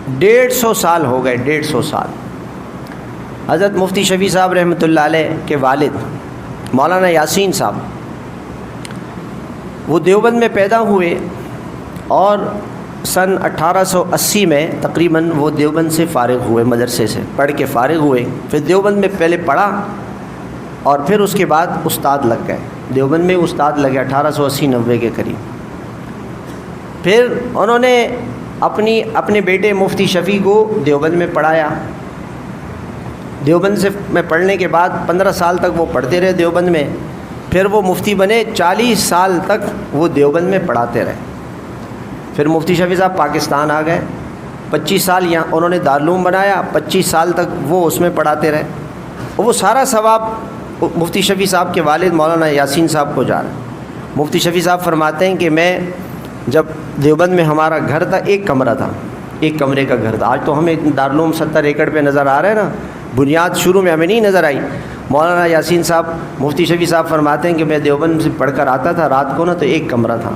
150 سال ہو گئے، 150 سال۔ حضرت مفتی شفیع صاحب رحمۃ اللہ علیہ کے والد مولانا یاسین صاحب وہ دیوبند میں پیدا ہوئے، اور سن 1880 میں تقریباً وہ دیوبند سے فارغ ہوئے، مدرسے سے پڑھ کے فارغ ہوئے۔ پھر دیوبند میں پہلے پڑھا اور پھر اس کے بعد استاد لگ گئے، دیوبند میں استاد لگے 1880-90 کے قریب۔ پھر انہوں نے اپنے بیٹے مفتی شفیع کو دیوبند میں پڑھایا۔ دیوبند سے میں پڑھنے کے بعد 15 سال تک وہ پڑھتے رہے دیوبند میں، پھر وہ مفتی بنے، 40 سال تک وہ دیوبند میں پڑھاتے رہے۔ پھر مفتی شفیع صاحب پاکستان آ گئے، 25 سال یہاں انہوں نے دارالعلوم بنایا، 25 سال تک وہ اس میں پڑھاتے رہے، اور وہ سارا ثواب مفتی شفیع صاحب کے والد مولانا یاسین صاحب کو جا رہا ہے۔ مفتی شفیع صاحب فرماتے ہیں کہ میں جب دیوبند میں ہمارا گھر تھا، ایک کمرہ تھا، ایک کمرے کا گھر تھا۔ آج تو ہمیں دارالعلوم 70 ایکڑ پہ نظر آ رہا ہے نا، بنیاد شروع میں ہمیں نہیں نظر آئی۔ مولانا یاسین صاحب مفتی شفیع صاحب فرماتے ہیں کہ میں دیوبند سے پڑھ کر آتا تھا رات کو نا، تو ایک کمرہ تھا،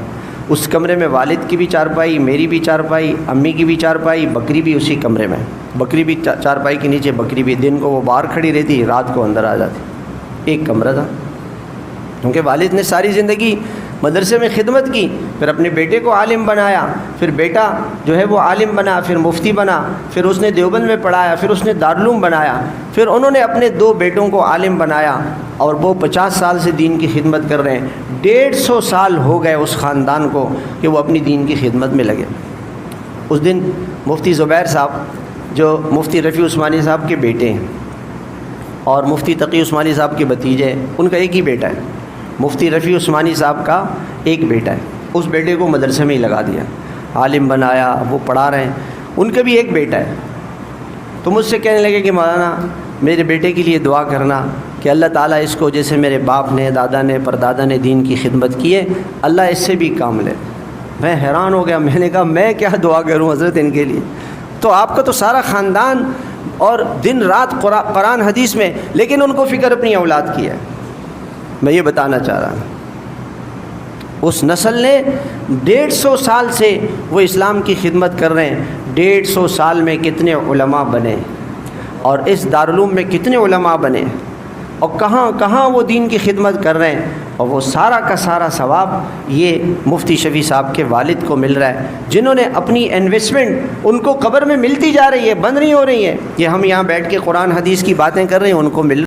اس کمرے میں والد کی بھی چارپائی، میری بھی چارپائی، امی کی بھی چارپائی، بکری بھی اسی کمرے میں، بکری بھی چارپائی کے نیچے، بکری بھی دن کو وہ باہر کھڑی رہتی، رات کو اندر آ جاتی۔ ایک کمرہ تھا، کیونکہ والد نے ساری زندگی مدرسے میں خدمت کی، پھر اپنے بیٹے کو عالم بنایا، پھر بیٹا جو ہے وہ عالم بنا، پھر مفتی بنا، پھر اس نے دیوبند میں پڑھایا، پھر اس نے دارالعلوم بنایا، پھر انہوں نے اپنے 2 بیٹوں کو عالم بنایا، اور وہ 50 سال سے دین کی خدمت کر رہے ہیں۔ 150 سال ہو گئے اس خاندان کو کہ وہ اپنی دین کی خدمت میں لگے۔ اس دن مفتی زبیر صاحب جو مفتی رفیع عثمانی صاحب کے بیٹے ہیں اور مفتی تقی عثمانی صاحب کے بھتیجے ہیں، ان کا ایک ہی بیٹا ہے، مفتی رفیع عثمانی صاحب کا ایک بیٹا ہے، اس بیٹے کو مدرسے میں ہی لگا دیا، عالم بنایا، وہ پڑھا رہے ہیں۔ ان کا بھی ایک بیٹا ہے، تو مجھ سے کہنے لگے کہ مولانا میرے بیٹے کے لیے دعا کرنا کہ اللہ تعالیٰ اس کو، جیسے میرے باپ نے، دادا نے، پردادا نے دین کی خدمت کی ہے، اللہ اس سے بھی کام لے۔ میں حیران ہو گیا، میں نے کہا میں کیا دعا کروں حضرت ان کے لیے، تو آپ کا تو سارا خاندان اور دن رات قرآن حدیث میں، لیکن ان کو فکر اپنی اولاد کی ہے۔ میں یہ بتانا چاہ رہا ہوں، اس نسل نے 150 سال سے وہ اسلام کی خدمت کر رہے ہیں۔ 150 سال میں کتنے علماء بنے، اور اس دارالعلوم میں کتنے علماء بنے، اور کہاں کہاں وہ دین کی خدمت کر رہے ہیں، اور وہ سارا کا سارا ثواب یہ مفتی شفیع صاحب کے والد کو مل رہا ہے، جنہوں نے اپنی انویسٹمنٹ ان کو قبر میں ملتی جا رہی ہے، بند نہیں ہو رہی ہے۔ یہ ہم یہاں بیٹھ کے قرآن حدیث کی باتیں کر رہے ہیں، ان کو مل